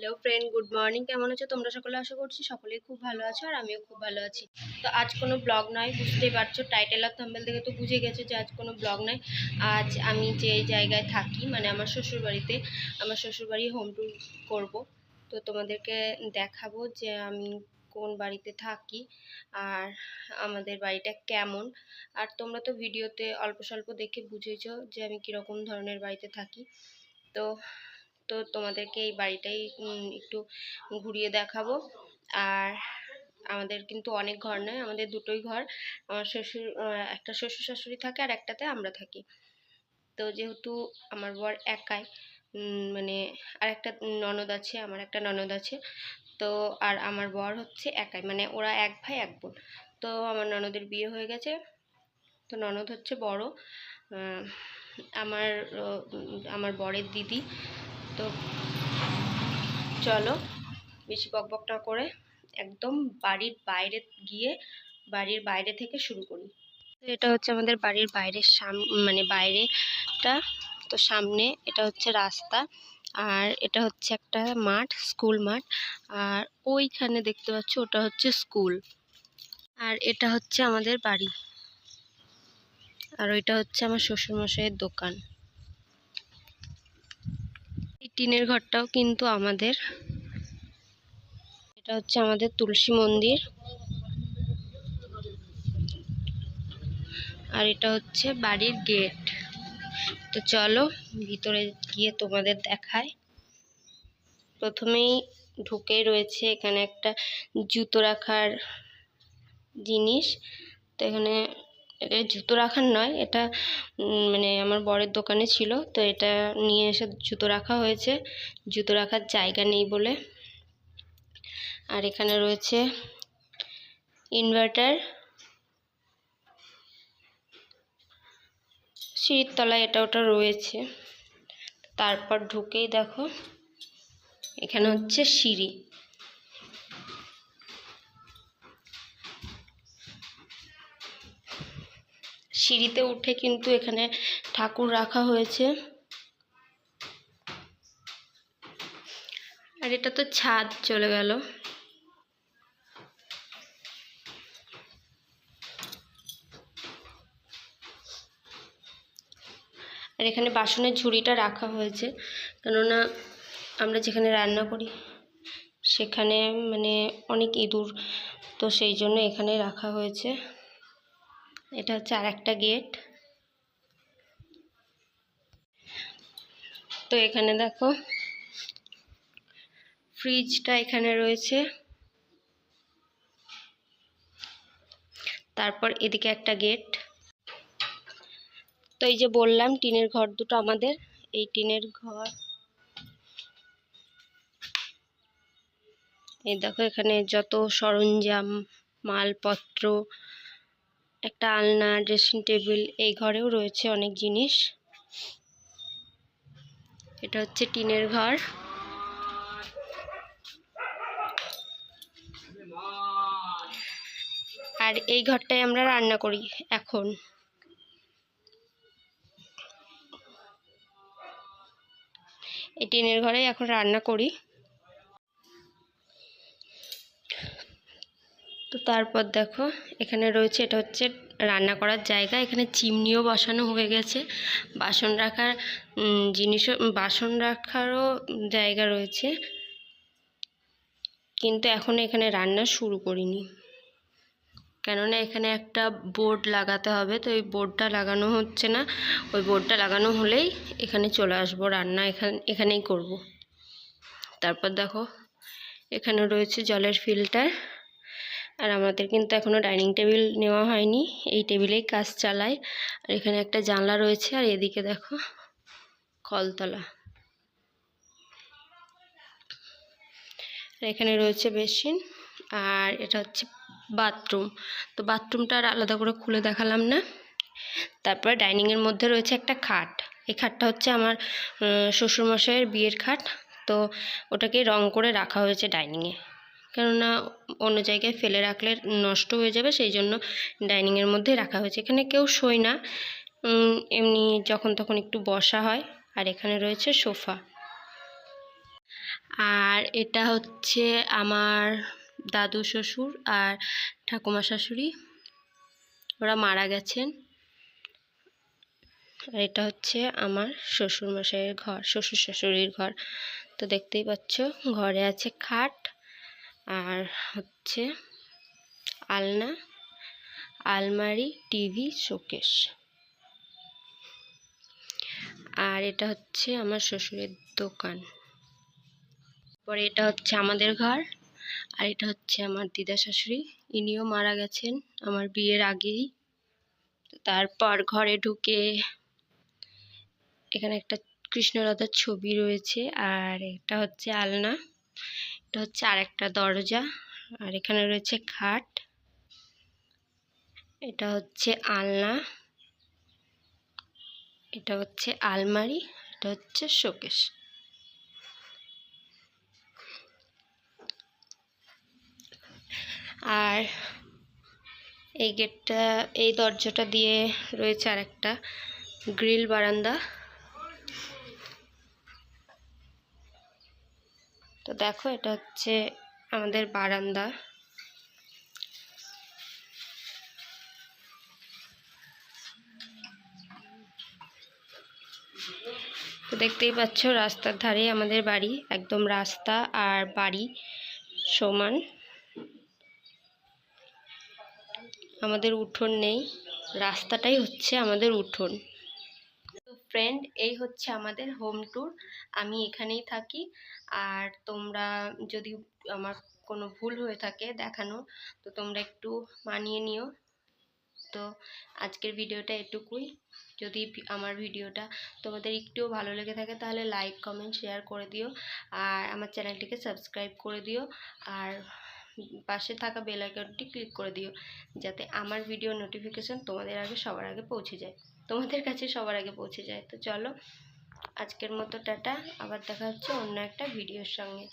Hello friend, good morning. কেমন আছো তোমরা সকলে? আশা করছি সকলেই খুব ভালো আছো আর আমিও খুব ভালো আছি। তো আজ কোনো ব্লগ নয়, বুঝতেই পারছো, টাইটেল আর থাম্বনেল থেকে তো বুঝে গেছো যে আজ কোনো ব্লগ নয়। আজ আমি যে জায়গায় থাকি, মানে আমার শ্বশুরবাড়িতে, আমার শ্বশুরবাড়ি হোম ট্যুর করবো। তো তোমাদেরকে দেখাবো যে আমি কোন বাড়িতে থাকি আর আমাদের বাড়িটা কেমন। আর তোমরা তো ভিডিওতে অল্প স্বল্প দেখে বুঝেছো যে আমি কীরকম ধরনের বাড়িতে থাকি। তো তো তোমাদেরকে এই বাড়িটাই একটু ঘুরিয়ে দেখাবো। আর আমাদের কিন্তু অনেক ঘর নয়, আমাদের দুটোই ঘর। আমার শ্বশুর একটা শ্বশুর শাশুড়ি থাকে আর একটাতে আমরা থাকি। তো যেহেতু আমার বর একাই, মানে আর একটা ননদ আছে, আমার একটা ননদ আছে। তো আর আমার বর হচ্ছে একাই, মানে ওরা এক ভাই এক বোন। তো আমার ননদের বিয়ে হয়ে গেছে। তো ননদ হচ্ছে বড়, আমার আমার বরের দিদি। তো চলো বেশি বকবক না করে একদম বাড়ির বাইরে গিয়ে বাড়ির বাইরে থেকে শুরু করি। তো এটা হচ্ছে আমাদের বাড়ির বাইরের মানে বাইরেটা। তো সামনে এটা হচ্ছে রাস্তা, আর এটা হচ্ছে একটা মাঠ, স্কুল মাঠ। আর ওইখানে দেখতে পাচ্ছ ওটা হচ্ছে স্কুল। আর এটা হচ্ছে আমাদের বাড়ি, আর ওইটা হচ্ছে আমার শ্বশুরমশাইয়ের দোকান। এই টিনের ঘরটাও কিন্তু আমাদের। এটা হচ্ছে আমাদের তুলসী মন্দির, আর এটা হচ্ছে বাড়ির গেট। তো চলো ভিতরে গিয়ে তোমাদের দেখায়। প্রথমেই ঢুকেই রয়েছে এখানে একটা জুতো রাখার জিনিস। তো এখানে এটা জুতো রাখার নয়, এটা মানে আমার বরের দোকানে ছিল, তো এটা নিয়ে এসে জুতো রাখা হয়েছে, জুতো রাখার জায়গা নেই বলে। আর এখানে রয়েছে ইনভার্টার। সিঁড়ির তলায় এটা ওটা রয়েছে। তারপর ঢুকেই দেখো এখানে হচ্ছে সিঁড়ি। সিঁড়িতে উঠে কিন্তু এখানে ঠাকুর রাখা হয়েছে। আর এটা তো ছাদ চলে গেল। আর এখানে বাসনের ঝুড়িটা রাখা হয়েছে, কেননা আমরা যেখানে রান্না করি সেখানে মানে অনেক ইঁদুর, তো সেই জন্য এখানে রাখা হয়েছে। এটা হচ্ছে আর একটা গেট। তো এখানে দেখো ফ্রিজটা এখানে রয়েছে। তারপর এদিকে একটা গেট। তো এই যে বললাম টিনের ঘর দুটো আমাদের, এই টিনের ঘর। এই দেখো এখানে যত সরঞ্জাম, মালপত্র, একটা আলনা, ড্রেসিং টেবিল, এই ঘরেও রয়েছে অনেক জিনিস। এটা হচ্ছে টিনের ঘর। আর এই ঘরটায় আমরা রান্না করি এখন। এই টিনের ঘরে এখন রান্না করি। তো তারপর দেখো এখানে রয়েছে, এটা হচ্ছে রান্না করার জায়গা। এখানে চিমনিও বসানো হয়ে গেছে, বাসন রাখার জিনিসও, বাসন রাখারও জায়গা রয়েছে। কিন্তু এখন এখানে রান্না শুরু করিনি, কেননা এখানে একটা বোর্ড লাগাতে হবে। তো এই বোর্ডটা লাগানো হচ্ছে না, ওই বোর্ডটা লাগানো হলেই এখানে চলে আসবো, রান্না এখানেই করব। তারপর দেখো এখানে রয়েছে জলের ফিল্টার। আর আমাদের কিন্তু এখনও ডাইনিং টেবিল নেওয়া হয়নি, এই টেবিলেই কাজ চালায়। আর এখানে একটা জানলা রয়েছে, আর এদিকে দেখো কলতলা। এখানে রয়েছে বেসিন, আর এটা হচ্ছে বাথরুম। তো বাথরুমটা আর আলাদা করে খুলে দেখালাম না। তারপর ডাইনিংয়ের মধ্যে রয়েছে একটা খাট। এই খাটটা হচ্ছে আমার শ্বশুরমশাইয়ের বিয়ের খাট। তো ওটাকে রং করে রাখা হয়েছে ডাইনিংয়ে, কেননা অন্য জায়গায় ফেলে রাখলে নষ্ট হয়ে যাবে, সেই জন্য ডাইনিংয়ের মধ্যেই রাখা হয়েছে। এখানে কেউ শোয় না, এমনি যখন তখন একটু বসা হয়। আর এখানে রয়েছে সোফা। আর এটা হচ্ছে আমার দাদু শ্বশুর আর ঠাকুমা শাশুড়ি, ওরা মারা গেছেন। আর এটা হচ্ছে আমার শ্বশুরমশাইয়ের ঘর, শ্বশুর শাশুড়ির ঘর। তো দেখতেই পাচ্ছ ঘরে আছে খাট আর হচ্ছে আলনা, আলমারি, টিভি, শোকেস। আর এটা হচ্ছে আমার শ্বশুরের দোকান। পরে এটা হচ্ছে আমাদের ঘর। আর এটা হচ্ছে আমার দিদা শাশুড়ি, ইনিও মারা গেছেন আমার বিয়ের আগেই। তারপর ঘরে ঢুকে এখানে একটা কৃষ্ণ রাধার ছবি রয়েছে। আর এটা হচ্ছে আলনা, এটা হচ্ছে আরেকটা দরজা। আর এখানে রয়েছে খাট, এটা হচ্ছে আলনা, এটা হচ্ছে আলমারি, এটা হচ্ছে শোকেস। আর এই গেটটা, এই দরজাটা দিয়ে রয়েছে আরেকটা গ্রিল বারান্দা। তো দেখো এটা হচ্ছে আমাদের বারান্দা। তো দেখতেই পাচ্ছ রাস্তার ধারে আমাদের বাড়ি, একদম রাস্তা আর বাড়ি সমান। আমাদের উঠোন নেই, রাস্তাটাই হচ্ছে আমাদের উঠোন। তো ফ্রেন্ড, এই হচ্ছে আমাদের হোম ট্যুর। আমি এখানেই থাকি। আর তোমরা যদি আমার কোনো ভুল হয়ে থাকে দেখানো, তো তোমরা একটু মানিয়ে নিও। তো আজকের ভিডিওটা এটুকুই। যদি আমার ভিডিওটা তোমাদের একটুও ভালো লেগে থাকে তাহলে লাইক, কমেন্ট, শেয়ার করে দিও। আর আমার চ্যানেলটিকে সাবস্ক্রাইব করে দিও। আর পাশে থাকা বেল আইকনটি ক্লিক করে দিও, যাতে আমার ভিডিও নোটিফিকেশন তোমাদের আগে সবার আগে পৌঁছে যায়, তোমাদের কাছে সবার আগে পৌঁছে যায়। তো চলো আজকের মতো টাটা, আবার দেখা হচ্ছে অন্য একটা ভিডিওর সঙ্গে।